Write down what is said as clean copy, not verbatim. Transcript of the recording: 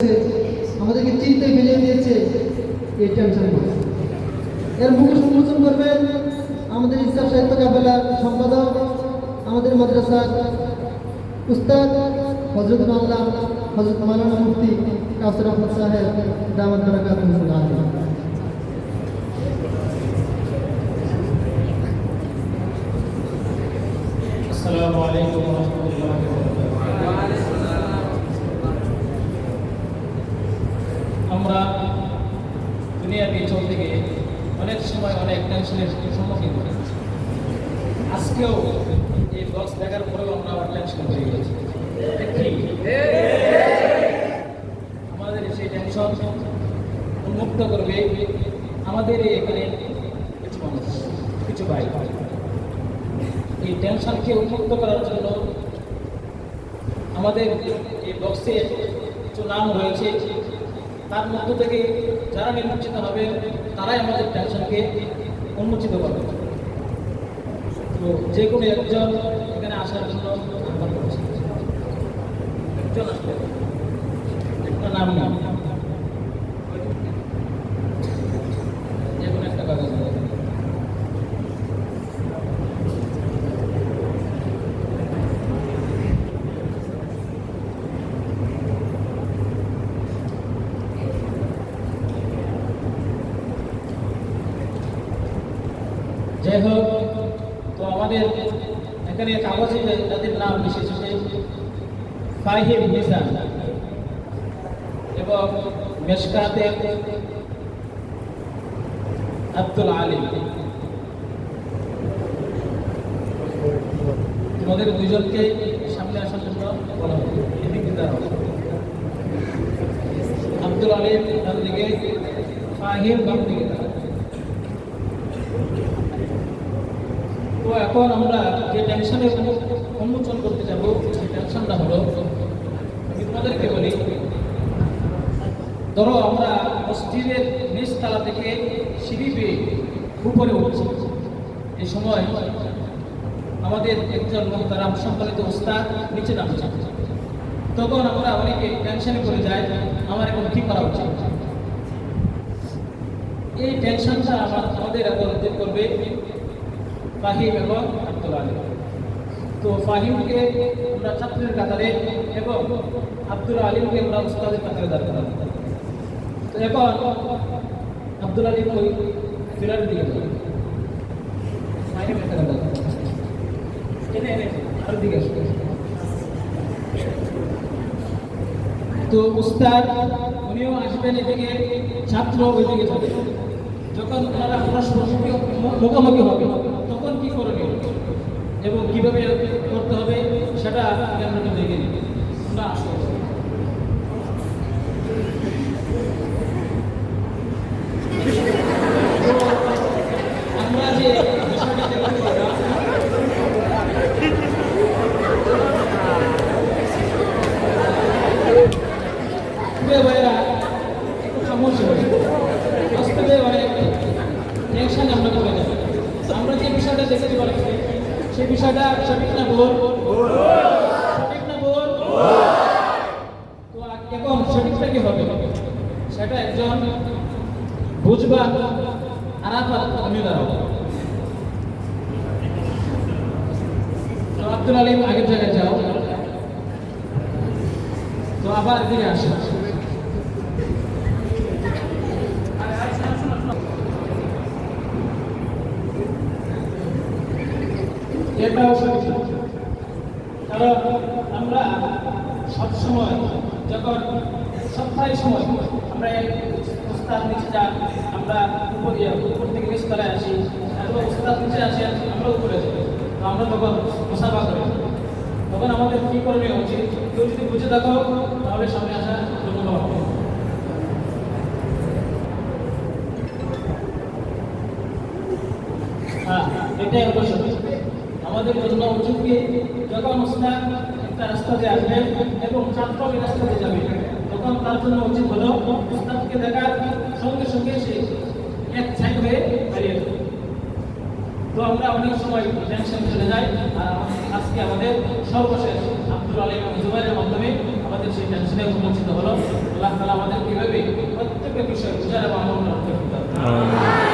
আমাদেরকে চিন্তে ফেলে দিয়েছে এই টেনশন। এর মুখ উন্মোচন করবেন আমাদের ইসলাম সাহিত্য কাফেলার সম্পাদক, আমাদের মাদ্রাসার উস্তাদ হযরত মাওলানা হযরত মাওলানা মুফতি কাউসার আহমদ সাহেব দামাত বারাকাতুহুল আলিয়া। আসসালামু আলাইকুম ওয়া রাহমাতুল্লাহি ওয়া বারাকাতুহু। আমরা দুনিয়াতে চলতে গিয়ে অনেক সময় অনেক টেনশনের সম্মুখীন হই। আজকেও এই বক্স দেখার পরেও আমরা আবার টেনশন হয়ে গেছি। আমাদের সেই টেনশন উন্মুক্ত করবে আমাদের এখানে কিছু মানুষ, কিছু ভাই। এই টেনশনকে উন্মুক্ত করার জন্য আমাদের এই বক্সে কিছু নাম রয়েছে, তার মধ্য থেকে যারা নির্বাচিত হবে তারাই আমাদের টেনশনকে উন্মোচিত করবে। তো যে কোনো একজন এখানে আসার জন্য আহ্বান করছি। একজন আসবে, একটা নাম নাম যে কোনো একটা কাগজ। যাই হোক, তো আমাদের এখানে কাগজে যাদের নাম এসেছে ফাহিম মিজান এবং মেশকাতে আব্দুল আলিম, তোমাদের দুইজনকে সামনে আসার জন্য বলা হবে। আব্দুল আলিম ডান দিকে, ফাহিম বাম দিকে। তো এখন আমরা যে টেনশনের উন্মোচন করতে যাব, সেই টেনশনটা হলো, আমি তোমাদেরকে বলি, ধরো আমরা মসজিদের নিচতলা থেকে সিঁড়ি বেয়ে উপরে উঠছি। এই সময় আমাদের একজন মুহতারাম সম্মানিত উস্তাদ নিচে নামছে। তখন আমরা অনেকে টেনশনে পড়ে যাই, আমার এখন কি করা উচিত। এই টেনশনটা আমাদের এখন দূর করবে ফাহিম এবং আব্দুল আলিম। তো ফাহিমকে আমরা ছাত্রের কাতারে এবং আব্দুল আলিমকে আমরা উস্তাদের কাতারে দাঁড় করাবো। তো এখন আব্দুল আলিম ওই ফিরার দিকে যাবে, ফাহিমের কাতারে দাঁড়াবে, এনে এনে আর দিকে আসবে। তো উস্তাদ উনিও আসবেন এদিকে, ছাত্র ওইদিকে যাবে। যখন ওনারা পরস্পর মুখোমুখি হবে তখন কি করণীয় এবং কিভাবে করতে হবে সেটা আমরা দেখে নিই। আমরা আসবো, আমরা যে বিষয়টা দেখতে ভাইয়েরা একটু সমস্যা হয়েছে, বাস্তবে অনেক টেনশন আমরা করে যাই। আমরা যে বিষয়টা দেখতে পাচ্ছি সেই বিষয়টা সঠিক না ভুল? সঠিক না ভুল? তো এখন সঠিকটা কি হবে সেটা একজন বুঝবা আরাফাত আমি দাঁড়াবো। তো আব্দুল আলিম আগের জায়গায় যাও, তো আবার দিকে আসো। এটাও সঠিক, কারণ আমরা সবসময় যখন সপ্তাহে সময় আমরা উস্তাদ নিচে যান, আমরা উপর থেকে নিচতলায় আসি, এবং উস্তাদ নিচে আসি, আমরা উপরে যাই। তো আমরা তখন মুসাফা করি। তখন আমাদের কী করণীয় উচিত? কেউ যদি বুঝে থাকো তাহলে সামনে আসার জন্য হবে। হ্যাঁ, এটাই অবশ্যই আমাদের জন্য উচিত কি, যখন উস্তাদ একটা রাস্তা দিয়ে আসবেন এবং ছাত্র ওই রাস্তা দিয়ে যাবে, তখন তার জন্য উচিত হলো উস্তাদকে দেখার সঙ্গে সঙ্গে সে এক সাইড হয়ে দাঁড়িয়ে যাবে। তো আমরা অনেক সময় টেনশন চলে যাই। আর আজকে আমাদের সর্বশেষ আব্দুল আলিম জুবাইরের মাধ্যমে আমাদের সেই টেনশনে উন্মোচিত হলো। আল্লাহ তাআলা আমাদের কিভাবে প্রত্যেকটা বিষয় বুঝার এবং আমল করার তৌফিক দান করুন।